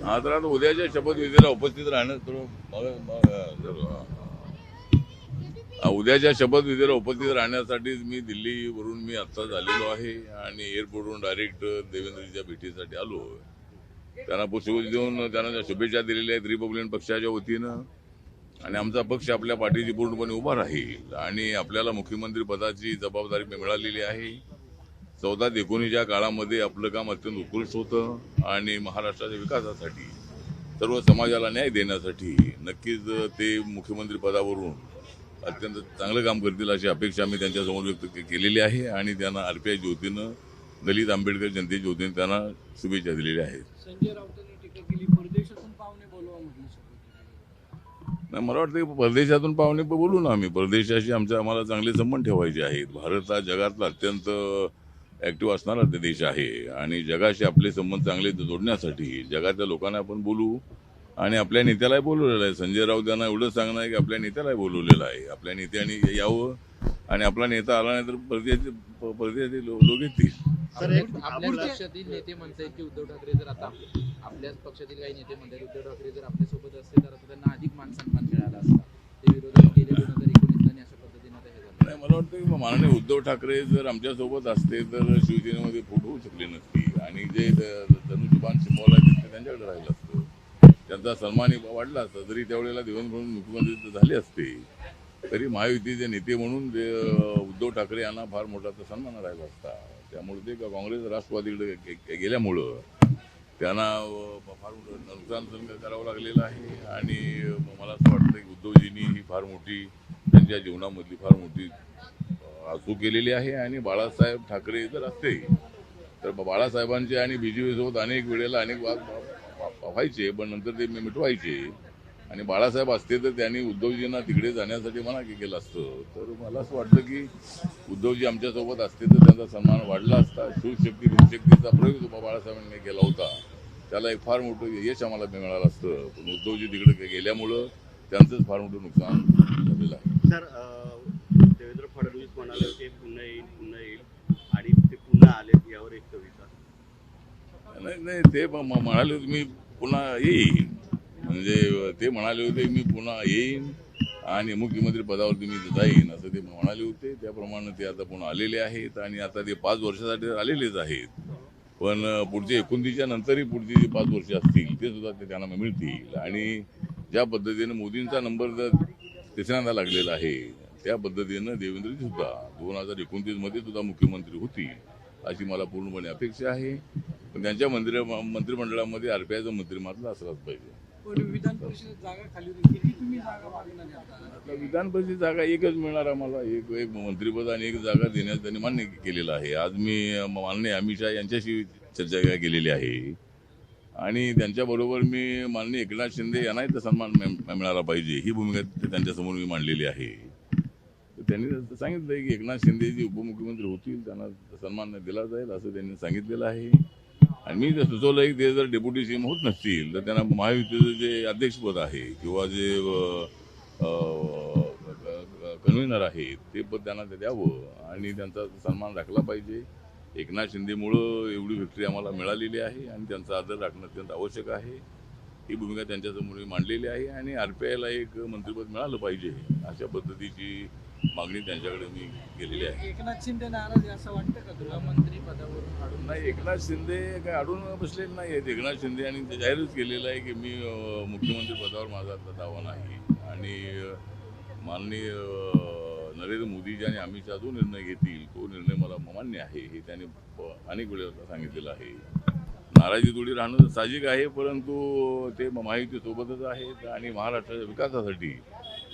हा तर आता उद्याच्या शपथविधीला उपस्थित राहणं उद्याच्या शपथविधीला उपस्थित राहण्यासाठी मी दिल्लीवरून मी आत्ताच आलेलो आहे आणि एअरपोर्टवरून डायरेक्ट देवेंद्रजीच्या भेटीसाठी आलो. त्यांना पुष्पगुच्छ देऊन त्यांना शुभेच्छा दिलेल्या आहेत रिपब्लिकन पक्षाच्या वतीनं. आणि आमचा पक्ष आपल्या पाठीशी पूर्णपणे उभा राहील आणि आपल्याला मुख्यमंत्री पदाची जबाबदारी मिळालेली आहे. 14 ते 19च्या काळामध्ये आपलं काम अत्यंत उत्कृष्ट होतं आणि महाराष्ट्राच्या विकासासाठी सर्व समाजाला न्याय देण्यासाठी नक्कीच ते मुख्यमंत्री पदावरून अत्यंत चांगलं काम करतील अशी अपेक्षा आम्ही त्यांच्यासमोर व्यक्त केलेली आहे आणि त्यांना आरपीआयच्या वतीनं दलित आंबेडकर जनतेच्या वतीनं त्यांना शुभेच्छा दिलेल्या आहेत. संजय राऊतांनी टीका केली, परदेशातून पाहुणे बोलवा म्हटलं. नाही, मला वाटतं की परदेशातून पाहुणे बोलू ना आम्ही. परदेशाशी आम्हाला चांगले संबंध ठेवायचे आहेत. भारत हा जगातला अत्यंत ऍक्टिव्ह असणारा ते देश आहे आणि जगाशी आपले संबंध चांगले जोडण्यासाठी जगातल्या लोकांना आपण बोलू आणि आपल्या नेत्यालाही बोलवलेलं आहे. संजय राऊत यांना एवढं सांगणं आहे की आपल्या नेत्यालाही बोलवलेलं आहे. आपल्या नेत्याने यावं आणि आपला नेता आला नाही तर परदेशाचे लोक येतील. आपल्या पक्षातील नेते म्हणतात की उद्धव ठाकरे जर आता आपल्याच पक्षातील काही नेते म्हणतात उद्धव ठाकरे जर आपल्यासोबत असते तर आता त्यांना अधिक मान सन्मान मिळाला असता. ते विरोधात गेले 2019 आणि अशा पद्धतीने आता हे झालं. नाही, मला वाटतं की माननीय उद्धव ठाकरे जर आमच्यासोबत असते तर शिवसेनेमध्ये फूट होऊ शकली नसती आणि जे धनुष्यबाण सिंबॉल आहे ते त्यांच्याकडे राहिलं असतं. त्यांचा सन्मान वाढला असता. जरी त्यावेळेला देवेंद्र मुख्यमंत्री झाले असते तरी महायुतीचे नेते म्हणून उद्धव ठाकरे यांना फार मोठा सन्मान राहिला असता. त्यामुळे ते काँग्रेस राष्ट्रवादीकडे गेल्यामुळं त्यांना फार नुकसान करावं लागलेलं आहे आणि मला असं वाटतं की उद्धवजींनी ही फार मोठी त्यांच्या जीवनामधली फार मोठी चूक केलेली आहे. आणि बाळासाहेब ठाकरे जर असते तर बाळासाहेबांचे आणि BJP सोबत अनेक वेळेला अनेक वाद व्हायचे पण नंतर ते मिटवायचे आणि बाळासाहेब असते तर त्यांनी उद्धवजींना तिकडे जाण्यासाठी मना केलं असतं. तर मला असं वाटतं की उद्धवजी आमच्यासोबत असते तर त्यांचा सन्मान वाढला असता. शिवशक्तीचा प्रयोग बाळासाहेबांनी केला होता त्याला एक फार मोठं यश आम्हाला मिळालं असतं. पण उद्धवजी तिकडे गेल्यामुळं त्यांचंच फार मोठं नुकसान झालेलं आहे. सर, देवेंद्र फडणवीस म्हणाले ते पुन्हा येईल आणि ते पुन्हा आले यावर एक कविता. नाही, ते म्हणाले होते मी पुन्हा येईन. म्हणजे ते म्हणाले होते मी पुन्हा येईन आणि मुख्यमंत्री पदावरती मी जाईन असं ते म्हणाले होते. त्याप्रमाणे ते आता पुन्हा आलेले आहेत आणि आता ते 5 वर्षासाठी आलेलेच आहेत. पण पुढचे 29च्या नंतरही पुढची जी 5 वर्ष असतील ते सुद्धा ते त्यांना मिळतील. आणि ज्या पद्धतीनं मोदींचा नंबर जर तिसऱ्यांदा लागलेला आहे त्या पद्धतीनं देवेंद्रजी सुद्धा 2029 मध्ये सुद्धा मुख्यमंत्री होतील अशी मला पूर्णपणे अपेक्षा आहे. पण त्यांच्या मंत्रिमंडळामध्ये आरपीआयचा मंत्री मात्र असलाच पाहिजे. विधान परिषद जागा खाली होती, किती तुम्ही जागा मागणार? विधान परिषद जागा एकच मिळणार आम्हाला. एक मंत्रिपद आणि एक जागा देण्यास त्यांनी मान्य केलेलं आहे. आज मी माननीय अमित शहा यांच्याशी चर्चा केलेली आहे आणि त्यांच्याबरोबर मी माननीय एकनाथ शिंदे यांनाही तर सन्मान मिळाला पाहिजे ही भूमिका त्यांच्यासमोर मी मांडलेली आहे. त्यांनी सांगितलं की एकनाथ शिंदे जे उपमुख्यमंत्री होतील त्यांना सन्मान दिला जाईल असं त्यांनी सांगितलेलं आहे. आणि मी जर सुचवलं की ते जर डेप्युटी सीएम होत नसतील तर त्यांना महायुतीचं जे अध्यक्षपद आहे किंवा जे कन्व्हेनर आहे ते पद त्यांना द्यावं आणि त्यांचा सन्मान राखला पाहिजे. एकनाथ शिंदेमुळं एवढी विक्ट्री आम्हाला मिळालेली आहे आणि त्यांचा आदर राखणं अत्यंत आवश्यक आहे. ही भूमिका त्यांच्यासमोर मांडलेली आहे आणि आरपीआयला एक मंत्रिपद मिळालं पाहिजे अशा पद्धतीची मागणी त्यांच्याकडे मी केलेली आहे. एकनाथ शिंदे नाराज असं वाटतं का तुला? मंत्री पदावरून काढून नाही, एकनाथ शिंदे काय अडून बसलेले नाही आहेत. एकनाथ शिंदे यांनी ते जाहीरच केलेलं आहे की मी मुख्यमंत्री पदावर माझा आता दावा नाही आणि माननीय नरेंद्र मोदीजी आणि अमित शहा जो निर्णय घेतील तो निर्णय मला मान्य आहे हे त्यांनी अनेक वेळेला सांगितलेलं आहे. नाराजी थोडी राहणं साहजिक आहे परंतु ते महायुतीसोबतच आहेत आणि महाराष्ट्राच्या विकासासाठी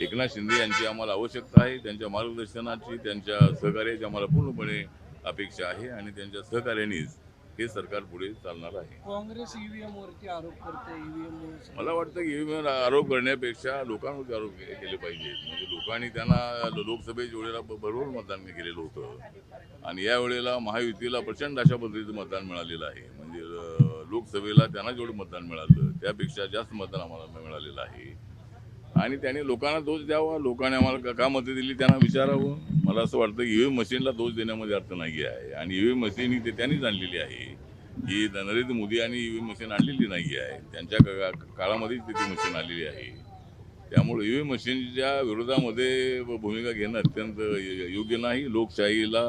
एकनाथ शिंदे यांची आम्हाला आवश्यकता आहे. त्यांच्या मार्गदर्शनाची त्यांच्या सहकार्याची आम्हाला पूर्णपणे अपेक्षा आहे आणि त्यांच्या सहकार्यानेच हे सरकार पुढे चालणार आहे. काँग्रेस ईव्हीएम वरती आरोप करते. ईव्हीएम मला वाटतं की ईव्हीएम आरोप करण्यापेक्षा लोकांवरती आरोप केले पाहिजेत. म्हणजे लोकांनी त्यांना लोकसभेच्या वेळेला बरोबर मतदान केलेलं होतं आणि या वेळेला महायुतीला प्रचंड अशा पद्धतीचं मतदान मिळालेलं आहे. म्हणजे लोकसभेला त्यांना जेवढं मतदान मिळालं त्यापेक्षा जास्त मतदान आम्हाला मिळालेलं आहे आणि त्याने लोकांना दोष द्यावा. लोकांनी आम्हाला का मतं दिली त्यांना विचारावं. मला असं वाटतं की ईव्हीएम मशीनला दोष देण्यामध्ये अर्थ नाही आहे आणि ईव्हीएम मशीन ही ते त्यांनीच आणलेली आहे. ही नरेंद्र मोदी यांनी ईव्हीएम मशीन आणलेली नाही आहे, त्यांच्या काळामध्येच ती मशीन आलेली आहे. त्यामुळे ईव्हीएम मशीनच्या विरोधामध्ये भूमिका घेणं अत्यंत योग्य नाही. लोकशाहीला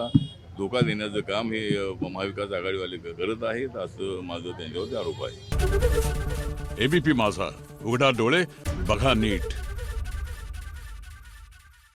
धोका देण्याचं काम हे महाविकास आघाडीवाले करत आहेत, असं माझं त्यांच्यावरती आरोप आहे. एबीपी माझा, उघडा डोळे बघा नीट.